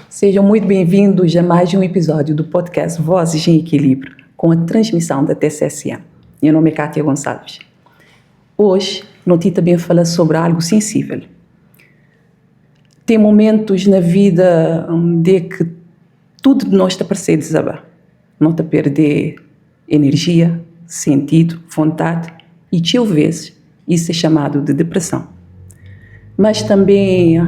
Sejam muito bem-vindos a mais um episódio do podcast Vozes em Equilíbrio, com a transmissão da TCSM. Meu nome é Kátia Gonçalves. Hoje, Noti também fala sobre algo sensível. Tem momentos na vida de que tudo de nós está a parecer desabar. Não está a perder energia, sentido, vontade e, às vezes, isso é chamado de depressão. Mas também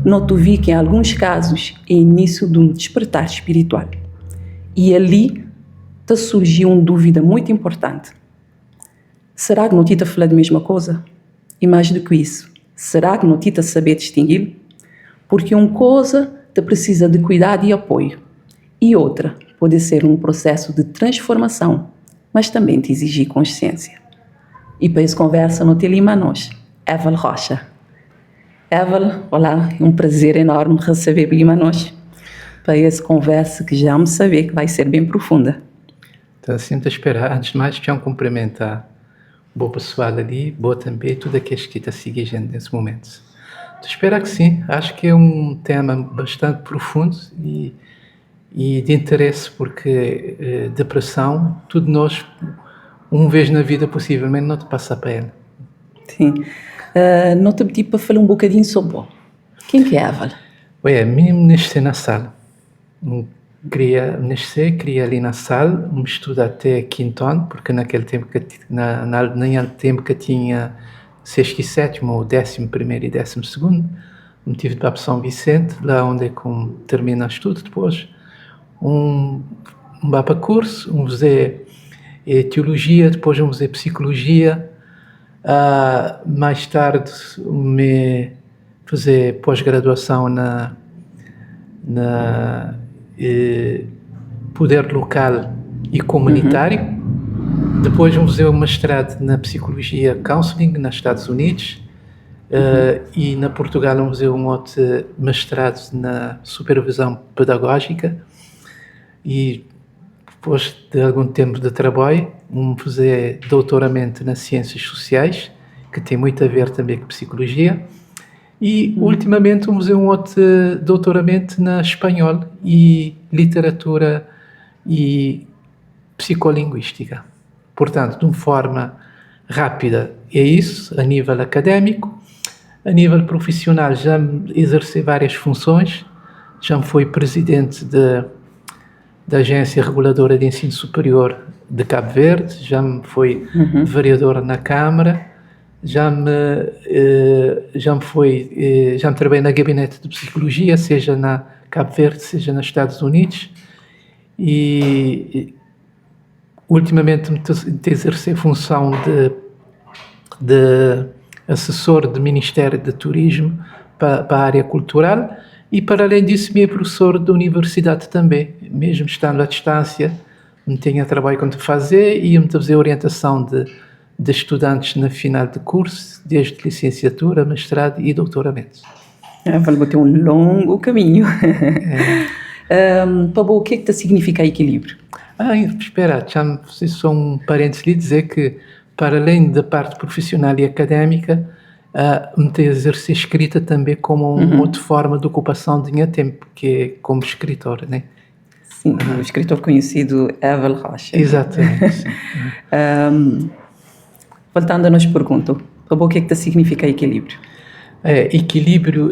noto que em alguns casos é início de um despertar espiritual. E ali te surgiu uma dúvida muito importante. Será que não te está a falar da mesma coisa? E mais do que isso, será que não te está a saber distinguir? Porque uma coisa te precisa de cuidado e apoio. E outra pode ser um processo de transformação, mas também te exigir consciência. E para essa conversa não te lima a nós, Evel Rocha. Evel, olá, é um prazer enorme receber Lima nós para essa conversa que já me saber que vai ser bem profunda. Então, sempre a esperar. Antes de mais, já um cumprimentar boa pessoal ali, boa também, tudo aqueles que estão a seguir gente nesse momento. Estou a esperar que sim, acho que é um tema bastante profundo e de interesse, porque depressão, tudo nós, uma vez na vida, possivelmente, não te passa para ela. Sim. Não te pedi para falar um bocadinho sobre quem que é Evel? Olha, mesmo nasci na sala. Queria ali na sala, me estudo até quinto ano, porque naquele tempo naquele tempo que tinha sexto e sétimo, ou 11º e 12º, me tive para São Vicente, lá onde é que termina o estudo depois. Vá para curso, fazer teologia, depois fazer psicologia. Mais tarde me fazer pós-graduação na poder local e comunitário. Depois vou fazer um mestrado na psicologia counseling nos Estados Unidos. E na Portugal vou fazer um outro mestrado na supervisão pedagógica. E depois de algum tempo de trabalho, vou fazer doutoramento nas ciências sociais, que tem muito a ver também com psicologia. E, ultimamente, vou fazer um outro doutoramento na espanhol e literatura e psicolinguística. Portanto, de uma forma rápida, é isso, a nível académico. A nível profissional, já exerci várias funções. Já fui presidente da Agência Reguladora de Ensino Superior de Cabo Verde, já me fui vereador na Câmara, já me trabalhei na gabinete de psicologia, seja na Cabo Verde, seja nos Estados Unidos, e ultimamente me exerci a função de assessor do Ministério de Turismo para a área cultural. E, para além disso, me é professor da universidade também, mesmo estando à distância, me tenho trabalho com fazer e me fazer orientação de estudantes na final de curso, desde licenciatura, mestrado e doutoramento. Vai ter um longo caminho. Pablo, o que é que significa equilíbrio? Espera, já só um parênteses lhe dizer que, para além da parte profissional e académica, me tenho exercer escrita também como uma outra forma de ocupação de minha tempo, que é como escritor, né? Sim, o escritor conhecido Evel Rocha. Exatamente. Voltando à nossa pergunta, o que é que significa equilíbrio? Equilíbrio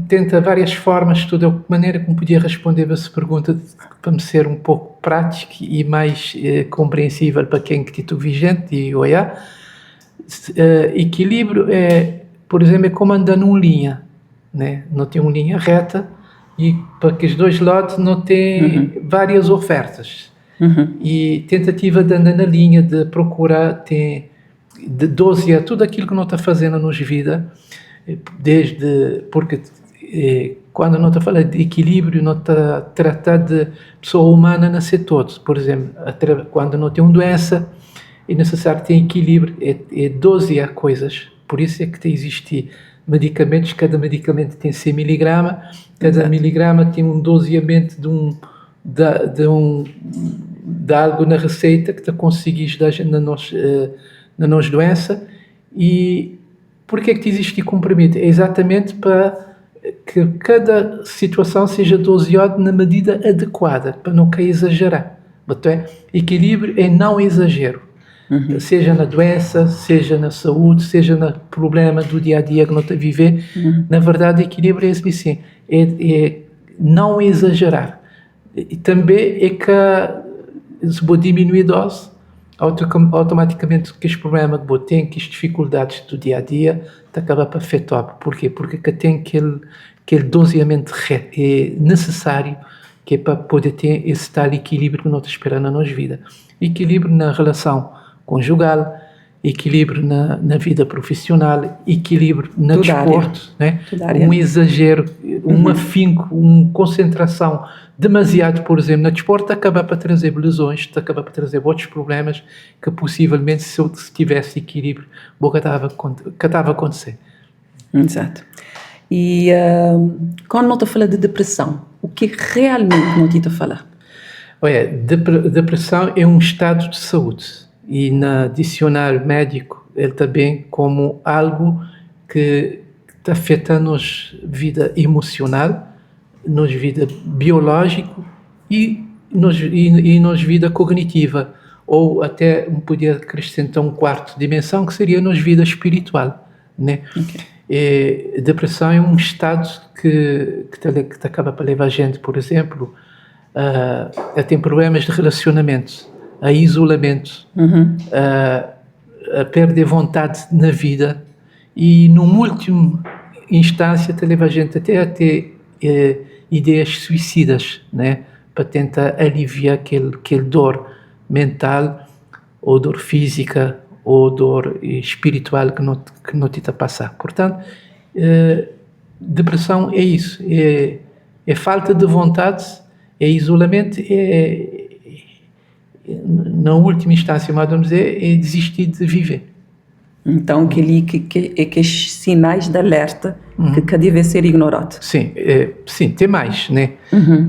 tenta várias formas, de maneira como podia responder a essa pergunta, para me ser um pouco prático e mais compreensível para quem que estou vigente e olhar. Equilíbrio por exemplo, é como andar numa linha, né? Não tem uma linha reta e para que os dois lados não tem várias ofertas. E tentativa de andar na linha, de procurar ter de 12 a tudo aquilo que não está fazendo nos vida, porque quando não está falando de equilíbrio, não está tratando de pessoa humana nascer todos. Por exemplo, quando não tem uma doença, é necessário ter equilíbrio, é 12 coisas. Por isso é que existe medicamentos, cada medicamento tem 100 miligramas, cada miligrama tem um doseamento de de algo na receita que te conseguis dar na nossa doença. E por que é que existe comprimido? É exatamente para que cada situação seja doseada na medida adequada, para não cair exagerar. Então, equilíbrio é não exagero. Seja na doença, seja na saúde, seja no problema do dia a dia que não está a viver. Na verdade, equilíbrio é assim, é não exagerar. E também é que se vou diminuir a dose, automaticamente que este problema que vou ter, que as dificuldades do dia a dia, te acaba para afetar. Porquê? Porque tem aquele doseamento necessário que é para poder ter esse tal equilíbrio que nós esperamos na nossa vida. Equilíbrio na relação conjugal, equilíbrio na vida profissional, equilíbrio no desporto, né? Um exagero, um afinco, uma concentração demasiado, por exemplo, no desporto, acaba para trazer lesões, acaba para trazer outros problemas que possivelmente, se eu tivesse equilíbrio, que estava a acontecer. Exato. E quando não te fala de depressão, o que realmente não te está a falar? Olha, depressão é um estado de saúde. E no dicionário médico ele também como algo que afeta a nossa vida emocional, nossa vida biológica e nossa vida cognitiva, ou até podia acrescentar uma quarta dimensão que seria a nossa vida espiritual, né? E depressão é um estado que te acaba para levar a gente, por exemplo, a ter problemas de relacionamento, a isolamento, a perder vontade na vida e, numa última instância, te leva a gente até a ter ideias suicidas, né? Para tentar aliviar aquele dor mental ou dor física ou dor espiritual que não te está a passar. Portanto, depressão é isso, é falta de vontade, é isolamento, na última instância, vamos dizer, é desistir de viver. Então, que os sinais de alerta que devem ser ignorados. Sim, tem mais, né?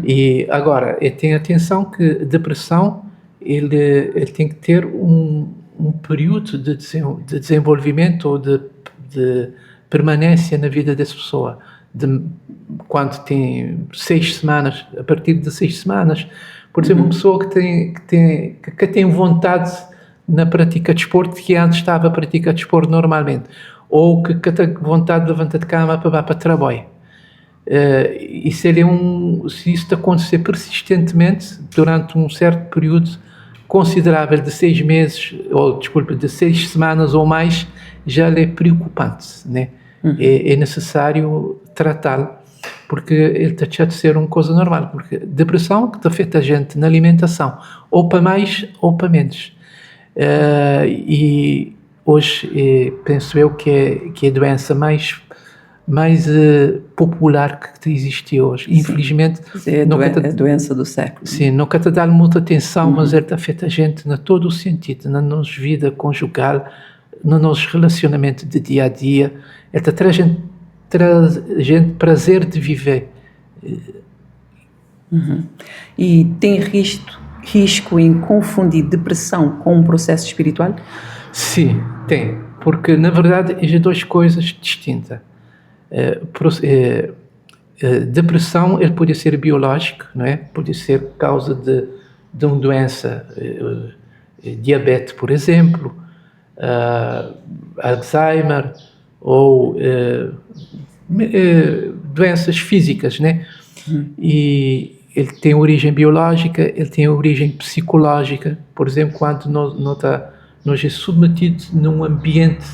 E agora, tenha atenção que a depressão, ele tem que ter um período de desenvolvimento ou de permanência na vida dessa pessoa. Quando tem 6 semanas, a partir de 6 semanas, por exemplo, uma pessoa que tem vontade na prática de desporto, que antes estava a praticar desporto normalmente, ou que tem vontade de levantar de cama para trabalho. E se isso acontecer persistentemente, durante um certo período considerável de 6 meses, de 6 semanas ou mais, já é preocupante, né? É necessário tratá-lo, porque ele está a ser uma coisa normal, porque depressão que afeta a gente na alimentação, ou para mais ou para menos. E hoje penso eu que é a doença mais popular que existe hoje. Sim. Infelizmente é a doença do século. Sim, nunca te dá muita atenção, mas ele afeta a gente na todo o sentido, na nossa vida conjugal, no nosso relacionamento de dia a dia. Ele traz a gente prazer de viver. E tem risco em confundir depressão com um processo espiritual? Sim, tem, porque na verdade são duas coisas distintas. Depressão ele pode ser biológico, não é? Pode ser causa de uma doença, diabetes, por exemplo, Alzheimer, ou doenças físicas, né? E ele tem origem biológica, ele tem origem psicológica. Por exemplo, quando nós é submetido num ambiente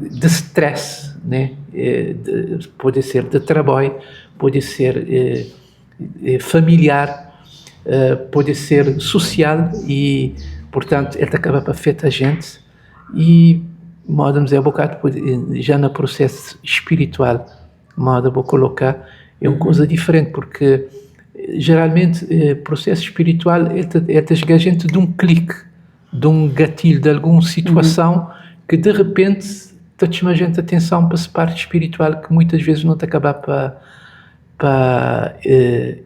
de stress, né? Pode ser de trabalho, pode ser familiar, pode ser social e, portanto, ele acaba para afetar a gente. E, modo dizer, um bocado, já no processo espiritual, modo vou colocar, é uma coisa diferente, porque geralmente o processo espiritual é chega a gente de um clique, de um gatilho, de alguma situação que de repente chama a gente atenção para essa parte espiritual que muitas vezes não te acaba para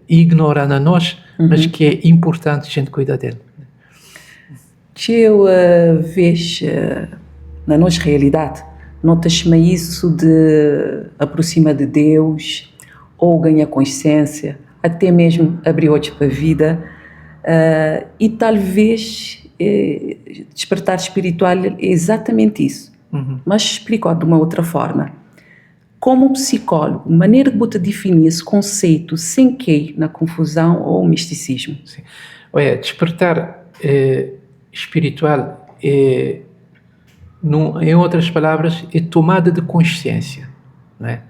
ignorar na nós, mas que é importante a gente cuidar dele. Eu vejo na nossa realidade, notas-me isso de aproxima de Deus ou ganha consciência, até mesmo abrir olhos para a vida e talvez despertar espiritual é exatamente isso. Mas explico de uma outra forma. Como psicólogo, maneira que você definir esse conceito sem cair na confusão ou misticismo? Sim. Olha, despertar espiritual em outras palavras, é tomada de consciência, não é?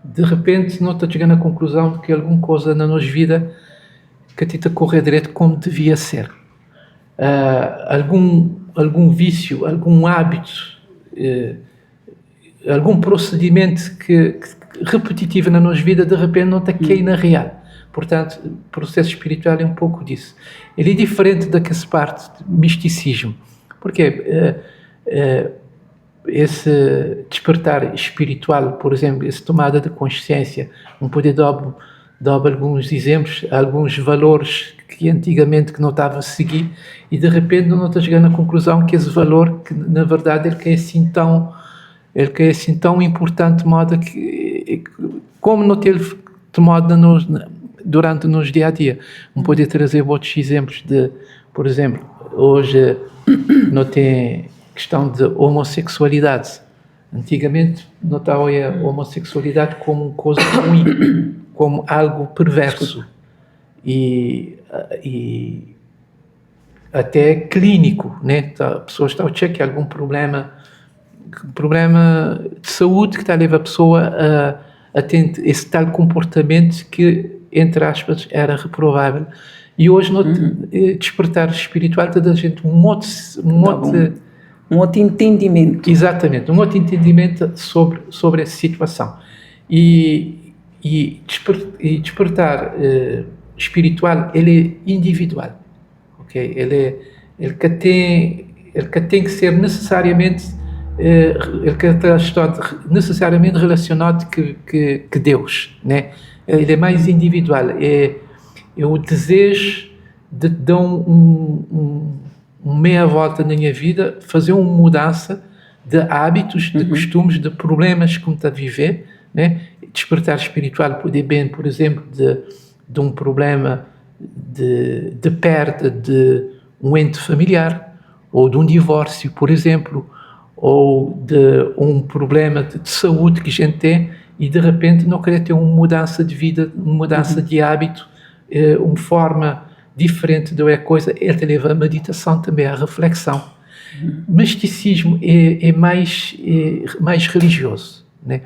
De repente, não está chegando à conclusão de que alguma coisa na nossa vida que está a correr direito como devia ser. Algum vício, algum hábito, algum procedimento que repetitivo na nossa vida, de repente não está aqui na real. Portanto, o processo espiritual é um pouco disso. Ele é diferente daquela parte de misticismo. Porque esse despertar espiritual, por exemplo, essa tomada de consciência, poder dar alguns exemplos, alguns valores que antigamente que não estava a seguir e de repente não está chegando à conclusão que esse valor, que na verdade ele que é assim tão importante, de modo que como não teve tomado durante o nosso dia a dia. Poder trazer outros exemplos de, por exemplo, hoje não tem questão de homossexualidade. Antigamente não estava a homossexualidade como uma coisa ruim, como algo perverso e até clínico, né? A pessoa está a dizer que há algum problema de saúde que está a levar a pessoa a ter esse tal comportamento que, entre aspas, era reprovável. E hoje despertar espiritual está a gente um outro entendimento. Exatamente, um outro entendimento sobre essa situação. E despertar espiritual, ele é individual, ok? Ele que tem que ser necessariamente relacionado que Deus, né? Ele é mais individual, é o desejo de dar meia volta na minha vida, fazer uma mudança de hábitos, de costumes, de problemas que me está a viver, né? Despertar espiritual poder bem, por exemplo, de um problema de perda de um ente familiar, ou de um divórcio, por exemplo, ou de um problema de saúde que a gente tem e de repente não querer ter uma mudança de vida, uma mudança de hábito, uma forma diferente de uma coisa. Ele leva a meditação também, a reflexão. Misticismo é mais religioso, né?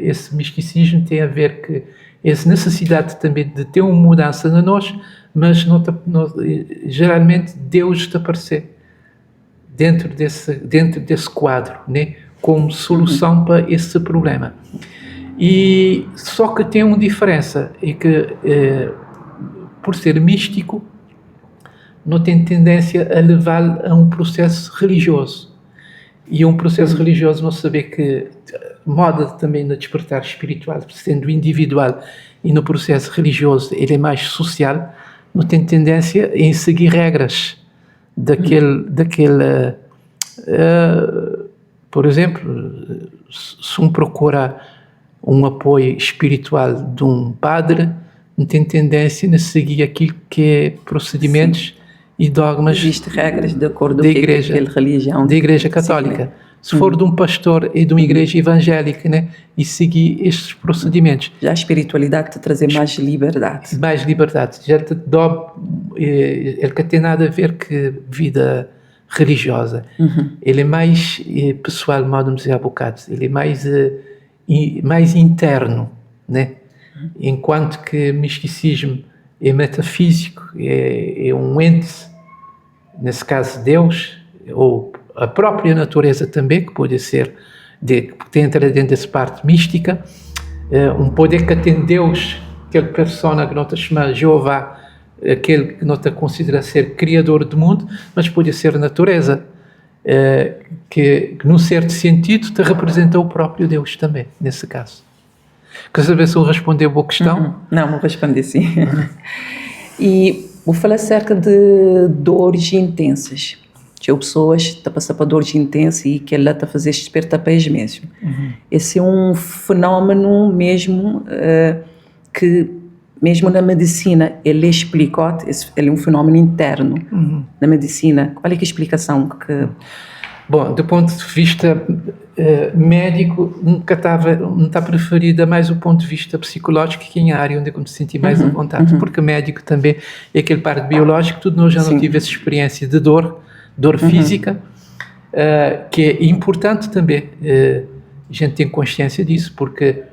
Esse misticismo tem a ver com essa necessidade também de ter uma mudança na nós, mas geralmente Deus está a aparecer dentro desse quadro, né? Como solução para esse problema. E só que tem uma diferença, é que por ser místico não tem tendência a levar a um processo religioso. E um processo religioso não saber que moda também no despertar espiritual, sendo individual, e no processo religioso ele é mais social, não tem tendência em seguir regras daquele por exemplo, se procura um apoio espiritual de um padre, não tem tendência a seguir aquilo que é procedimentos e dogmas. Existem regras de acordo com aquela religião. Da Igreja Católica. Se for de um pastor e de uma igreja evangélica, né, e seguir estes procedimentos. Já a espiritualidade te trazer mais liberdade. Mais liberdade. Já te dá, ele não tem nada a ver com vida religiosa. Ele é mais pessoal, modo de dizer há bocado. Ele é mais interno, né? Enquanto que misticismo é metafísico, é um ente, nesse caso Deus, ou a própria natureza também, que pode ser, que entra dentro dessa parte mística, um poder que tem Deus, aquela persona que não te chama Jeová, aquele que não te considera ser criador do mundo, mas pode ser a natureza, que num certo sentido te representa o próprio Deus também, nesse caso. Quer saber se eu responder a boa questão? Não, vou responder sim. E vou falar acerca de dores intensas. Tinha pessoas que passam por dores intensas e que ela está a fazer despertar pés mesmo. Esse é um fenómeno mesmo que, mesmo na medicina, ele é explicado, ele é um fenómeno interno na medicina. Qual é que é a explicação que... Bom, do ponto de vista médico, nunca está preferida mais o ponto de vista psicológico, que é a área onde eu me senti mais à vontade, porque médico também é aquele parte biológico, tudo nós já não tive essa experiência de dor física, que é importante também, a gente tem consciência disso, porque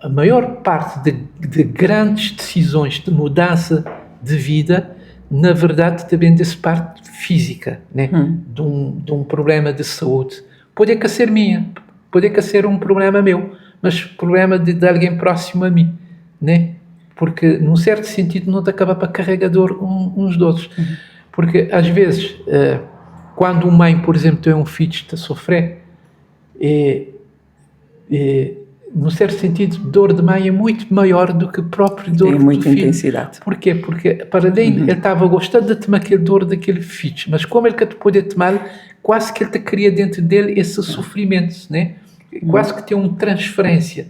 a maior parte de grandes decisões de mudança de vida, na verdade, também dessa parte física, né? De um problema de saúde. Pode que ser minha, pode que ser um problema meu, mas problema de alguém próximo a mim, né? Porque, num certo sentido, não te acaba para carregador uns dos outros. Porque, às vezes, quando uma mãe, por exemplo, tem um filho que está a sofrer, num certo sentido, dor de mãe é muito maior do que a própria dor do filho. Tem muita intensidade. Porquê? Porque, para além, ele estava a gostar de tomar aquele dor daquele filho, mas como ele que podia tomar, quase que ele cria dentro dele esse sofrimento, né? Quase que tem uma transferência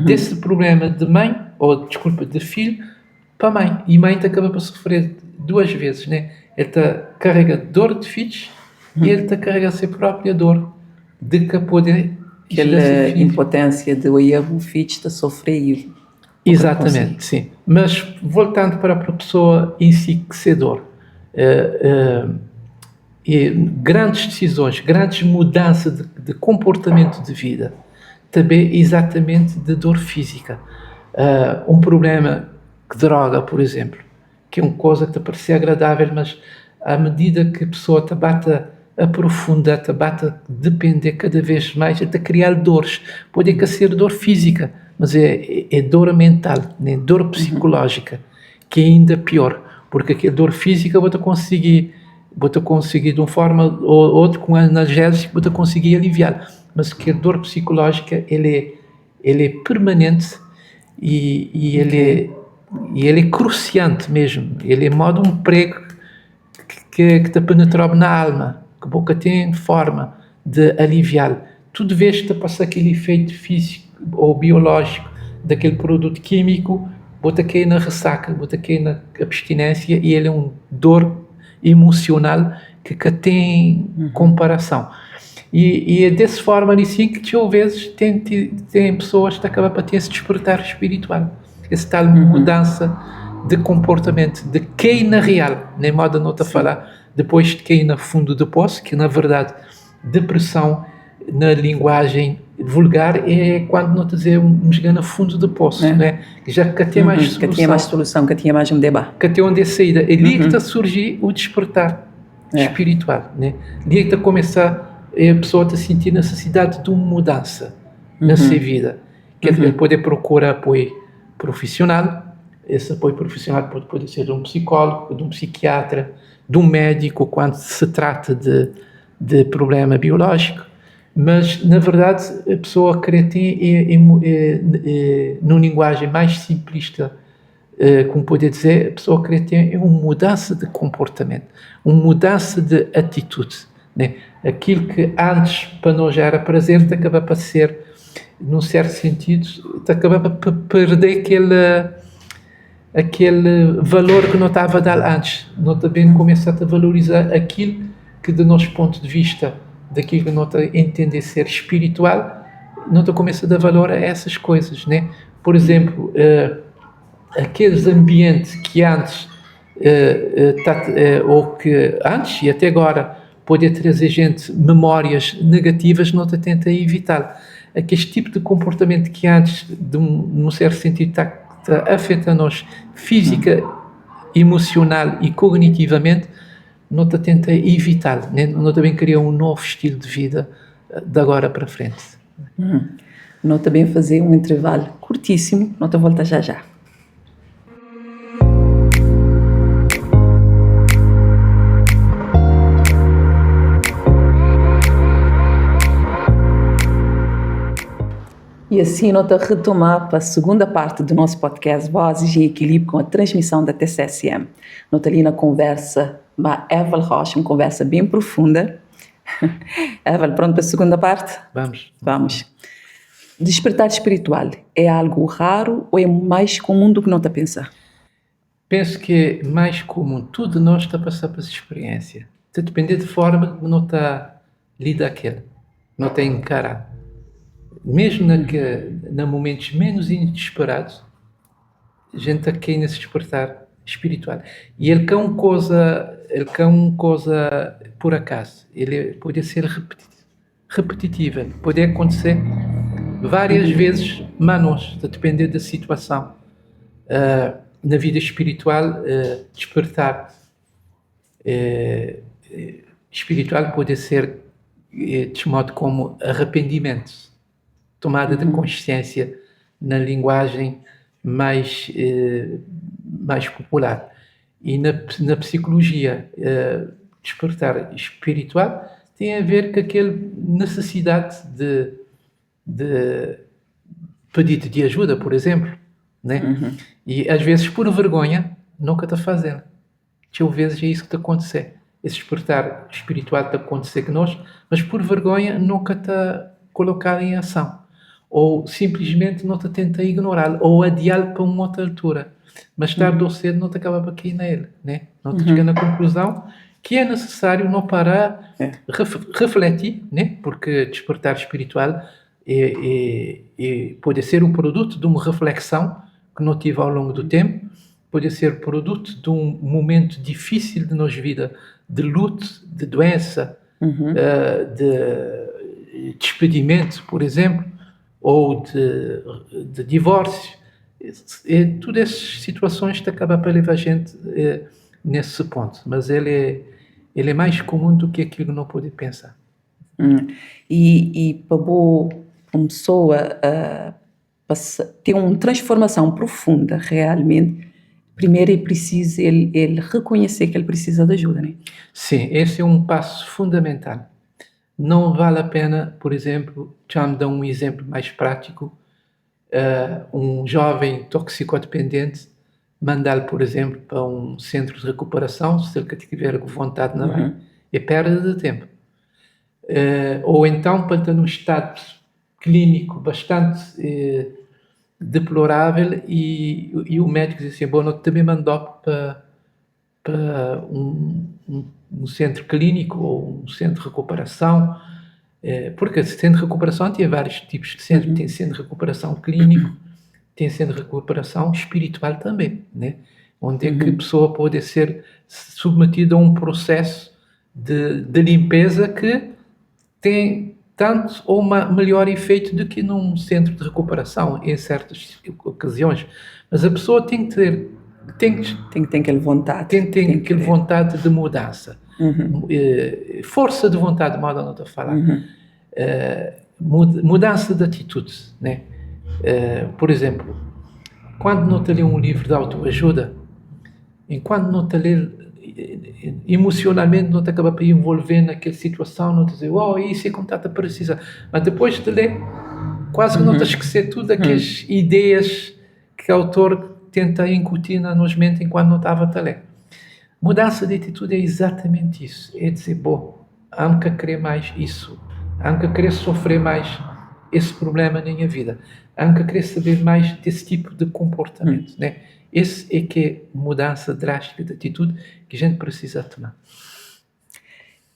desse problema de mãe, ou, desculpa, de filho, para a mãe. E a mãe acaba para sofrer duas vezes, né? Ele carrega dor de filhos e ele carrega a sua própria dor de que poder... Aquela impotência de o filho está a sofrer. Exatamente, sim. Mas voltando para a pessoa em si que se dor, grandes decisões, grandes mudanças de comportamento de vida, também exatamente de dor física. Um problema que droga, por exemplo, que é uma coisa que te parece agradável, mas à medida que a pessoa te bate aprofunda, te bate depender cada vez mais, até criar dores. Pode que ser dor física, mas é dor mental, né? Dor psicológica, que é ainda pior, porque a dor física vou-te conseguir de uma forma ou outra, com analgésico, vou-te conseguir aliviar, mas que a dor psicológica, ele é permanente e ele é cruciante mesmo, ele é modo um prego que te penetrou na alma, que a boca tem forma de aliviar. Tudo vez que passa aquele efeito físico ou biológico daquele produto químico, bota aqui na ressaca, bota aqui na abstinência, e ele é uma dor emocional que tem comparação. E é dessa forma assim que, às vezes, tem pessoas que acabam para ter esse despertar espiritual, essa tal mudança de comportamento, de cair na real, nem modo não te falar, depois de cair no fundo do poço, que na verdade, depressão, na linguagem vulgar, é quando não te dizer chegar no fundo do poço, né? Já que tem mais solução. Que tinha mais solução, que tinha mais um debate. Que tem onde é saída. É ali que está a surgir o despertar espiritual, né? Ali que está a começar a pessoa a sentir necessidade de uma mudança na sua vida. Que ele pode procurar apoio profissional. Esse apoio profissional pode ser de um psicólogo, de um psiquiatra, de um médico, quando se trata de problema biológico, mas, na verdade, a pessoa que tem, numa linguagem mais simplista, como pode dizer, a pessoa que tem uma mudança de comportamento, uma mudança de atitude, né? Aquilo que antes para nós era prazer, te acaba para ser, num certo sentido, te acaba para perder aquele valor que não estava a dar antes. Não também começa a valorizar aquilo que, do nosso ponto de vista, daquilo que não está a entender ser espiritual, não está a começar a dar valor a essas coisas, né? Por exemplo, aqueles ambientes que antes, ou que antes e até agora, pode trazer gente memórias negativas, não está a tentar evitar. Aquele tipo de comportamento que antes, num certo sentido, está afeta-nos física, emocional e cognitivamente, não está a tentar evitar, né? Não também criar um novo estilo de vida de agora para frente. Não também fazer um intervalo curtíssimo, não te volta já. E assim nós estamos a retomar para a segunda parte do nosso podcast Vozes em Equilíbrio com a transmissão da TCSM. Nós estamos ali na conversa com a Evel Rocha, uma conversa bem profunda. Evel, pronto para a segunda parte? Vamos. Vamos. Despertar espiritual é algo raro ou é mais comum do que nós está a pensar? Penso que é mais comum. Tudo nós está a passar por essa experiência. Está a depender de forma que não está a lidar com aquilo. Não está a encarar. Mesmo na momentos menos inesperados, a gente está aqui nesse despertar espiritual. E ele é uma coisa por acaso. Ele pode ser repetitiva. Pode acontecer várias vezes, mas a depender da situação. Na vida espiritual, despertar espiritual pode ser de modo como arrependimento, tomada de consciência na linguagem mais popular. E na psicologia, despertar espiritual tem a ver com aquela necessidade de pedido de ajuda, por exemplo, né? E às vezes por vergonha nunca está fazendo. Às vezes é isso que está a acontecer. Esse despertar espiritual está a acontecer conosco, mas por vergonha nunca está colocado em ação. Ou simplesmente não está a tentar ignorá-lo, ou adiá-lo para uma outra altura. Mas tarde ou cedo não te acaba por cair nele, né? Não te chega na conclusão que é necessário não parar, refletir, né? Porque despertar espiritual pode ser um produto de uma reflexão que não tive ao longo do tempo, pode ser produto de um momento difícil de nossa vida, de luto, de doença, de despedimento, por exemplo, ou de divórcio. Todas essas situações que acabam por levar a gente nesse ponto, mas ele é mais comum do que aquilo que não pode pensar. E para uma pessoa ter uma transformação profunda realmente, primeiro é preciso ele reconhecer que ele precisa de ajuda, né? Sim, esse é um passo fundamental. Não vale a pena, por exemplo, já me dá um exemplo mais prático, um jovem toxicodependente, mandá-lo, por exemplo, para um centro de recuperação, se ele tiver vontade, não vai, é perda de tempo. Ou então, para estar num estado clínico bastante deplorável e o médico diz assim, bom, não também mandou para um centro clínico ou um centro de recuperação, porque o centro de recuperação tem vários tipos de centro, tem centro de recuperação clínico, tem centro de recuperação espiritual também, né? Onde é que a pessoa pode ser submetida a um processo de limpeza que tem tanto ou melhor efeito do que num centro de recuperação em certas ocasiões. Mas a pessoa tem que ter aquela vontade. Tem aquela vontade de mudança. Força de vontade, mal não estou a falar. Mudança de atitude, né? Por exemplo, quando não te lê um livro de autoajuda, enquanto não te lê emocionalmente, não te acaba por envolver naquela situação, não te dizer, isso é como está a precisar. Mas depois de ler, quase que não te esquecer tudo aquelas ideias que o autor tenta incutir na nossa mente enquanto não estava a ler. Mudança de atitude é exatamente isso. É dizer, nunca querer mais isso. Nunca querer sofrer mais esse problema na minha vida. Nunca querer saber mais desse tipo de comportamento, né? Esse é que é mudança drástica de atitude que a gente precisa tomar.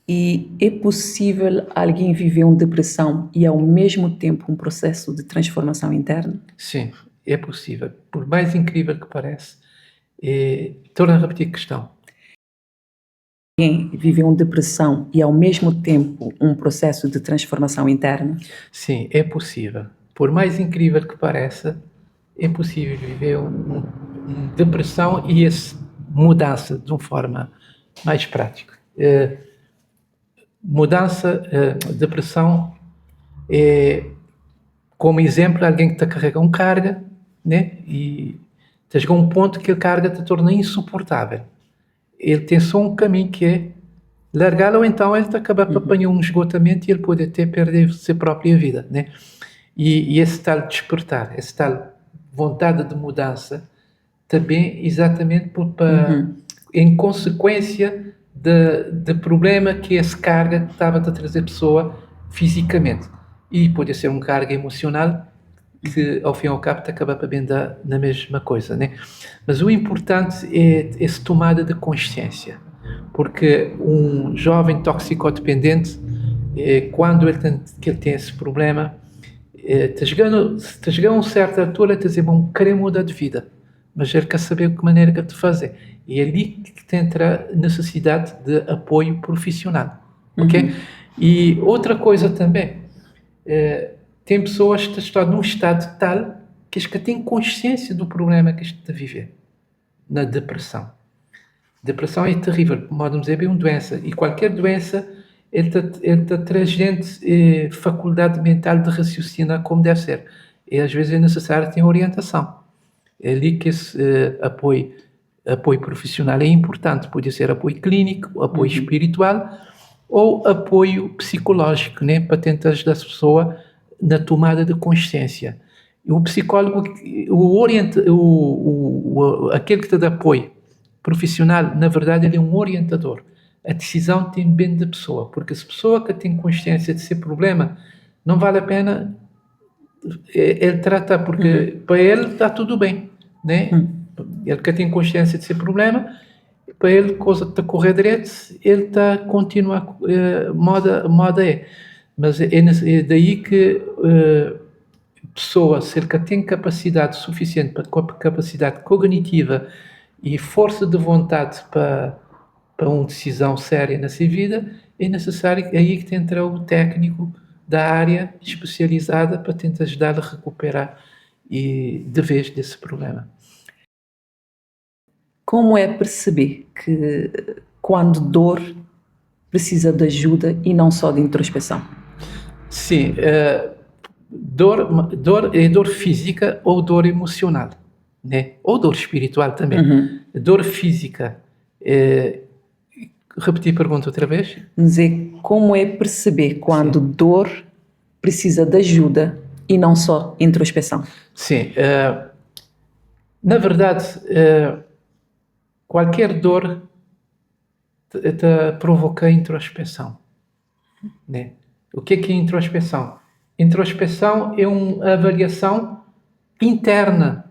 E é possível alguém viver uma depressão e ao mesmo tempo um processo de transformação interna? Sim, é possível. Por mais incrível que pareça, torna a repetir a questão. Alguém viver uma depressão e ao mesmo tempo um processo de transformação interna? Sim, é possível. Por mais incrível que pareça, é possível viver uma depressão e essa mudança de uma forma mais prática. Depressão é, como exemplo, alguém que está a carregar um carga, né? E chega a um ponto que a carga te torna insuportável. Ele tem só um caminho que é largá-lo, ou então ele acaba por apanhar um esgotamento e ele pode até perder a sua própria vida, né? E esse tal despertar, esse tal vontade de mudança, também exatamente em consequência de problema que esse carga estava a trazer a pessoa fisicamente. E pode ser um carga emocional que, ao fim e ao cabo, te acaba para bem na mesma coisa, né? Mas o importante é essa tomada de consciência, porque um jovem toxicodependente, quando ele tem esse problema, te chega a uma certa altura a dizer, bom, querer mudar de vida, mas ele quer saber de que maneira que te fazer. E é ali que entra a necessidade de apoio profissional, ok? E outra coisa também, tem pessoas que estão num estado tal que têm consciência do problema que estão a viver, na depressão. Depressão é terrível, podemos dizer, é uma doença, e qualquer doença ele traz gente faculdade mental de raciocinar como deve ser. E às vezes é necessário ter orientação. É ali que esse apoio profissional é importante. Pode ser apoio clínico, apoio espiritual ou apoio psicológico, né, para tentar ajudar a pessoa na tomada de consciência. O psicólogo, aquele que te dá apoio profissional, na verdade, ele é um orientador. A decisão tem bem da pessoa, porque se a pessoa que tem consciência de ser problema, não vale a pena ele tratar, porque para ele está tudo bem, né? Ele que tem consciência de ser problema, para ele, coisa está a correr direito, ele está a continuar, moda é. Mas é daí que a pessoa, se ele tem capacidade suficiente, capacidade cognitiva e força de vontade para uma decisão séria na sua vida, é necessário, é aí que entra o técnico da área especializada para tentar ajudar a recuperar de vez desse problema. Como é perceber que quando dor precisa de ajuda e não só de introspeção? Sim, dor é dor física ou dor emocional, né? Ou dor espiritual também. Dor física, repetir a pergunta outra vez? Dizer, como é perceber quando dor precisa de ajuda e não só introspeção? Sim, na verdade, qualquer dor te provoca introspeção, né? O que é introspeção? Introspeção é uma avaliação interna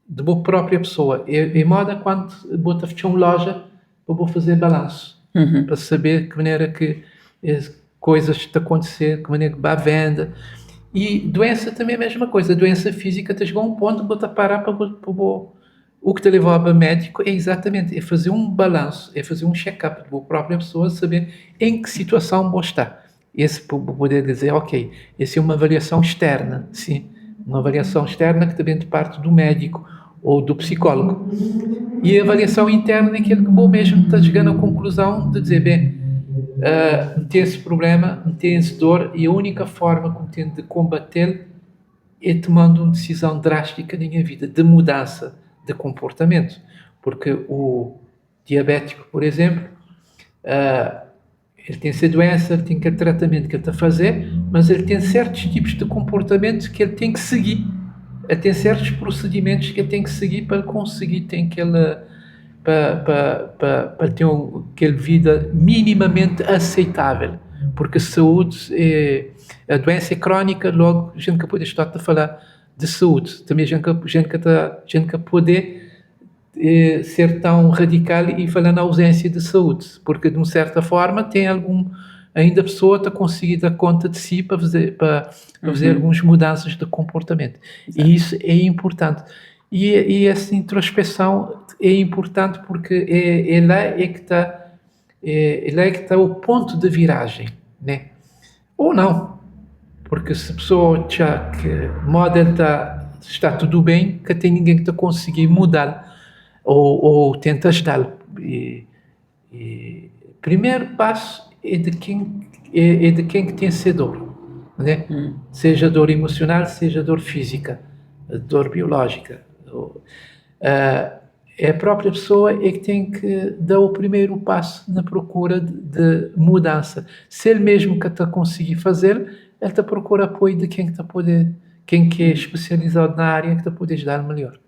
de boa própria pessoa. É moda quando bota fechar uma loja para fazer balanço, para saber de que maneira que as coisas estão a acontecer, de que maneira que vai à venda. E doença também é a mesma coisa. A doença física te chegou a um ponto que você parar para o que te levou ao médico é exatamente fazer um balanço, é fazer um check-up da própria pessoa, saber em que situação você está. Esse para poder dizer, ok, essa é uma avaliação externa, sim, uma avaliação externa que também parte do médico ou do psicólogo. E a avaliação interna é aquele que bom mesmo está chegando à conclusão de dizer, bem, tem esse problema, tem essa dor, e a única forma como tem de combater é tomando uma decisão drástica na minha vida, de mudança de comportamento. Porque o diabético, por exemplo, ele tem essa doença, ele tem aquele tratamento que ele está a fazer, mas ele tem certos tipos de comportamentos que ele tem que seguir. Ele tem certos procedimentos que ele tem que seguir para conseguir ter para ter aquela vida minimamente aceitável. Porque a saúde, a doença é crónica, logo a gente que pode estar a falar de saúde. Também a gente que pode ser tão radical e falar na ausência de saúde, porque de uma certa forma tem ainda a pessoa está conseguir dar conta de si para fazer algumas mudanças de comportamento. Exato. E isso é importante. E essa introspeção é importante porque é lá que está o ponto de viragem, né? Ou não, porque se a pessoa achar que o modelo está tudo bem, que tem ninguém que está conseguir mudar ou tenta ajudá-lo. Primeiro passo é de quem que tem essa dor, né? Seja dor emocional, seja dor física, dor biológica. É a própria pessoa é que tem que dar o primeiro passo na procura de mudança. Se ele mesmo que está a conseguir fazer, ele te procura apoio de quem que quem que é especializado na área que te pode ajudar melhor.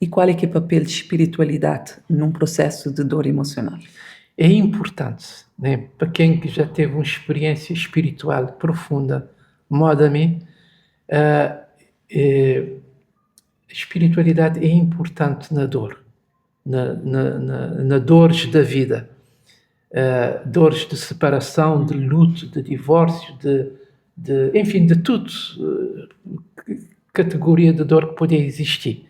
E qual é que é o papel de espiritualidade num processo de dor emocional? É importante, né, para quem que já teve uma experiência espiritual profunda, modo a mim, a espiritualidade é importante na dor, na dores da vida, dores de separação, de luto, de divórcio, enfim, de tudo, categoria de dor que pode existir.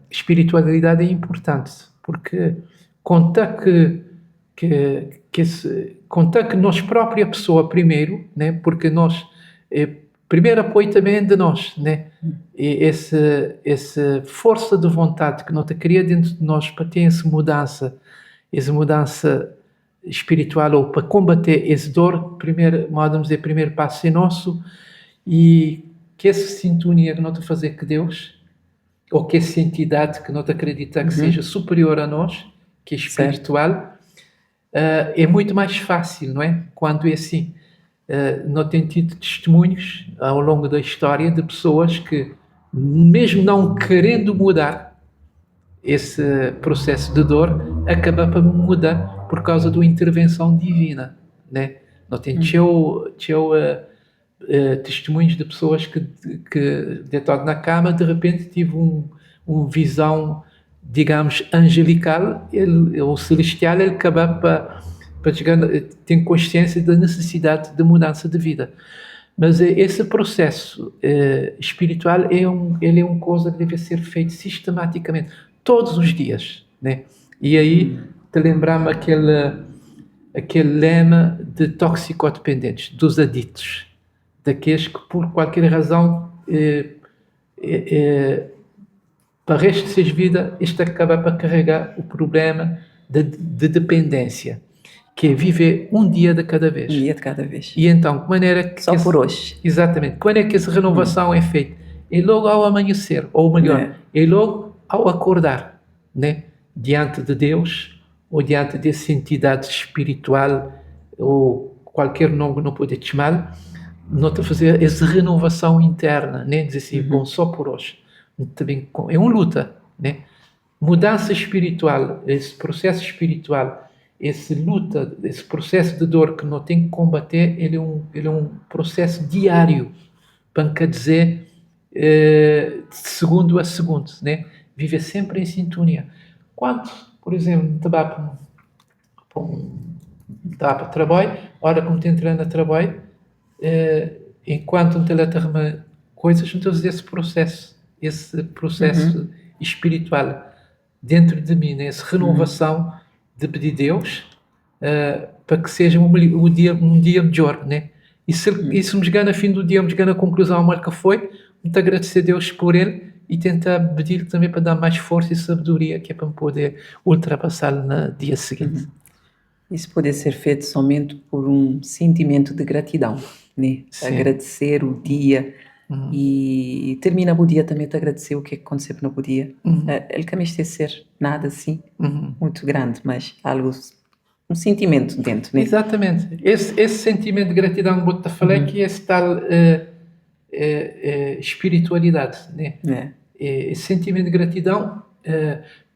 Espiritualidade é importante, porque conta que nós própria pessoa primeiro, né? Porque nós primeiro apoio também é de nós, né? E essa força de vontade que nós cria dentro de nós para ter essa mudança espiritual ou para combater essa dor, primeiro passo é nosso, e que essa sintonia que nós fazer que Deus, ou que essa entidade que nós acredita que seja superior a nós, que é espiritual, é muito mais fácil, não é? Quando é assim. Nós temos tido testemunhos ao longo da história de pessoas que, mesmo não querendo mudar esse processo de dor, acaba por mudar por causa da intervenção divina, né? Nós temos testemunhos de pessoas que deitadas na cama, de repente tive uma visão, digamos, angelical, ou celestial, ele acaba para chegar, tem consciência da necessidade de mudança de vida. Mas esse processo espiritual ele é uma coisa que deve ser feito sistematicamente, todos os dias, né? E aí te lembrar-me aquele lema de toxicodependentes, dos aditos, daqueles que por qualquer razão para o resto de suas vidas este acaba para carregar o problema de dependência, que é viver um dia de cada vez. Um dia de cada vez. E então, de maneira que... Só por hoje. Exatamente. Quando é que essa renovação é feita? É logo ao amanhecer, ou melhor, é logo ao acordar, né? Diante de Deus, ou diante dessa entidade espiritual, ou qualquer nome que não pode te chamar, não te fazer essa renovação interna, né? Dizer assim, bom, só por hoje. Também é uma luta, né? Mudança espiritual, esse processo espiritual, essa luta, esse processo de dor que não tem que combater, ele é um processo diário, para quer dizer, de segundo a segundo, né? Viver sempre em sintonia. Quando, por exemplo, estava para trabalho, a hora como te entrando a trabalho, enquanto não te letra coisas, não te esse processo espiritual dentro de mim, né? Essa renovação de pedir a Deus para que seja um dia melhor, né? E se me chegar no fim do dia, me chegar na conclusão mal que foi, muito agradecer a Deus por ele e tentar pedir também para dar mais força e sabedoria, que é para me poder ultrapassar no dia seguinte. Isso pode ser feito somente por um sentimento de gratidão, né? Agradecer o dia e termina o dia também te agradecer o que aconteceu no dia. Ele caminho de ser nada assim muito grande, mas algo, um sentimento dentro, né? Exatamente. Esse sentimento de gratidão que eu te falei, que é esse tal espiritualidade, né? Esse sentimento de gratidão,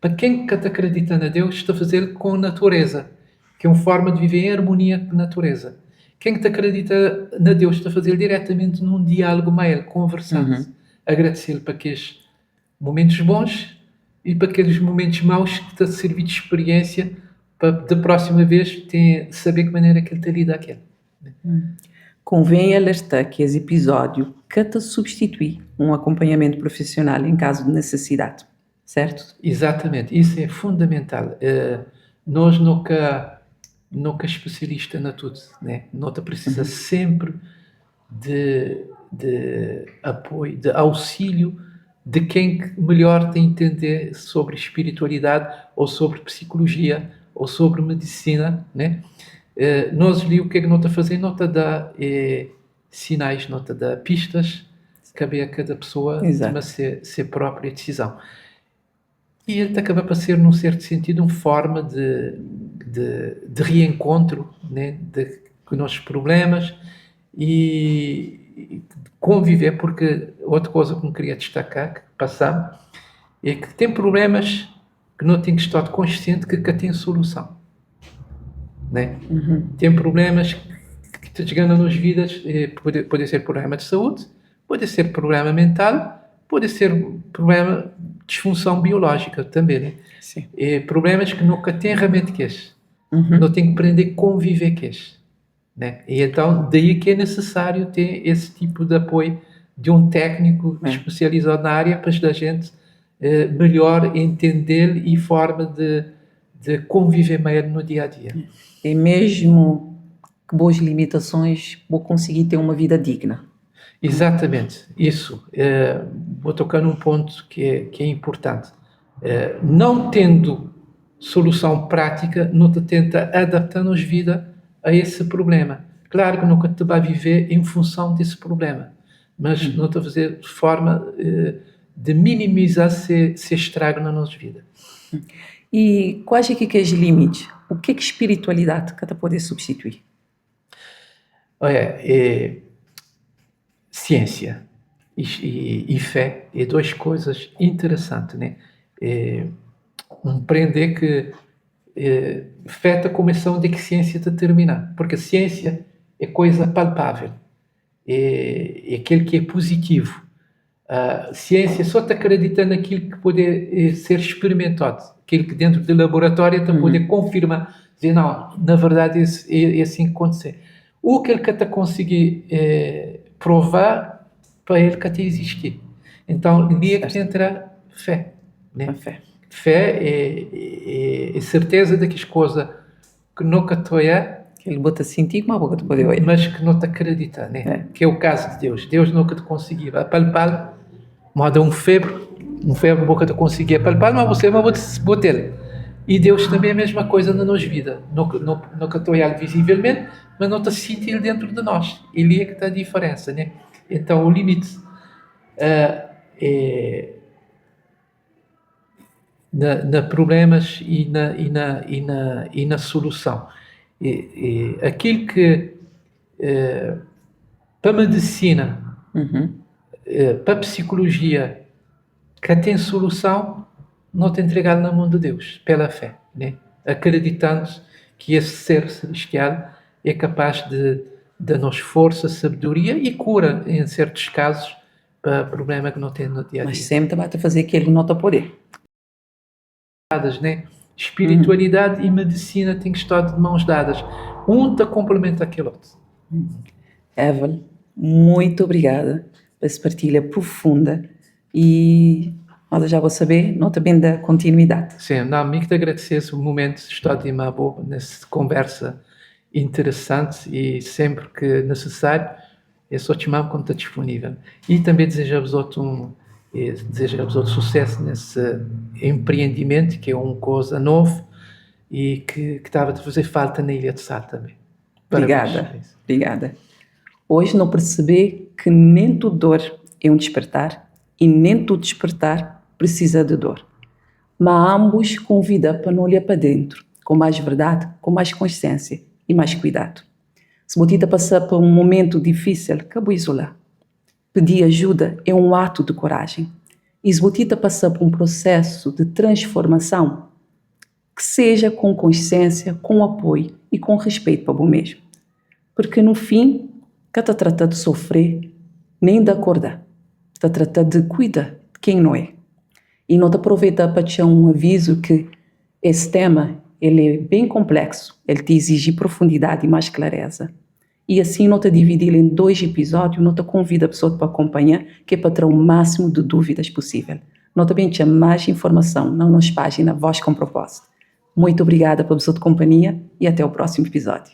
para quem que te acredita na Deus, está a fazer com a natureza, que é uma forma de viver em harmonia com a natureza. Quem que te acredita na Deus está a fazer diretamente num diálogo com ele, conversando, agradecer-lhe para aqueles momentos bons e para aqueles momentos maus que te a servir de experiência para da próxima vez saber que maneira que ele te lida aquele. Convém alertar que esse episódio que te substitui um acompanhamento profissional em caso de necessidade, certo? Exatamente, isso é fundamental. Nós nunca especialista na tudo, né? Nós precisa sempre de apoio, de auxílio de quem melhor tem a entender sobre espiritualidade ou sobre psicologia ou sobre medicina, né? Nós ali o que é que nós está a fazer? Nós está a dar sinais, nós está a dar pistas, cabe a cada pessoa tomar a própria decisão. E ele acaba para ser, num certo sentido, uma forma de reencontro, né, com os nossos problemas e conviver, porque outra coisa que me queria destacar, que passamos, é que tem problemas que não tem que estar consciente que tem solução, né? Tem problemas que te ganham nas vidas, pode ser problema de saúde, pode ser problema mental, pode ser problema de disfunção biológica também, né? Sim. Problemas que nunca têm remédio que esse. Não tem que aprender a conviver com esse, né? E então, daí que é necessário ter esse tipo de apoio de um técnico especializado na área para a gente melhor entender e forma de conviver melhor no dia a dia. E mesmo que boas limitações, vou conseguir ter uma vida digna. Exatamente, isso. Vou tocar num ponto que é importante. Não tendo solução prática, não te tenta adaptar-nos vida a esse problema. Claro que nunca te vai viver em função desse problema, mas não te fazer de forma de minimizar se estrago na nossa vida. E quais é que os limites? O que é que espiritualidade que te pode substituir? Olha, ciência e fé é duas coisas interessantes, né? Compreender que fé está começando de que ciência determina, porque a ciência é coisa palpável, é aquele que é positivo. A ciência só está acreditando naquilo que pode ser experimentado, aquilo que dentro do laboratório está pode confirmar, dizer não, na verdade é assim que acontece. O que ele está conseguir provar para ele que até existir. Então, ali é que entra fé, né? A fé. Fé é certeza de que as coisas que nunca estou Que ele bota sentir com a boca de poder olhar. mas que não te acredita, né? Que é o caso de Deus. Deus nunca te conseguia palpar, manda um febre nunca te conseguia palpar, mas você vai botar. E Deus também é a mesma coisa na nossa vida. Nunca estou olhando visivelmente, mas não está sentindo dentro de nós. Ele é que está a diferença, né? Então, o limite é na problemas e na solução. Aquilo que para a medicina, para a psicologia, que tem solução, não te entregar na mão de Deus, pela fé, né? Acreditando que esse ser celestial é capaz de dar-nos força, sabedoria e cura, em certos casos, para problema que não tem no dia a dia. Mas sempre vai te fazer que ele não te poder. Né? Espiritualidade e medicina têm que estar de mãos dadas. Um te complementa aquele outro. Evel, muito obrigada por essa partilha profunda e nós já vou saber, não também da continuidade. Sim, não, me que te agradecer o momento de estar de Mabo nessa conversa interessante e sempre que necessário, eu só te chamo quando está disponível. E também desejamos outro sucesso nesse empreendimento, que é uma coisa nova e que estava a fazer falta na Ilha de Sal também. Obrigada. Hoje não perceber que nem toda dor é um despertar e nem todo despertar precisa de dor. Mas ambos convida para não olhar para dentro, com mais verdade, com mais consciência e mais cuidado. Se você está passar por um momento difícil, acabou isolar. Pedir ajuda é um ato de coragem. E se você está passar por um processo de transformação, que seja com consciência, com apoio e com respeito para você mesmo. Porque no fim, que está tratando de sofrer, nem de acordar. Está tratando de cuidar de quem não é. E não te aproveita para te dar um aviso que esse tema ele é bem complexo, ele te exige profundidade e mais clareza. E assim não te dividir em 2 episódios, não te convida a pessoa para acompanhar, que é para ter o máximo de dúvidas possível. Não também tinha mais informação na nossa página Voz com Propósito. Muito obrigada pela sua companhia e até o próximo episódio.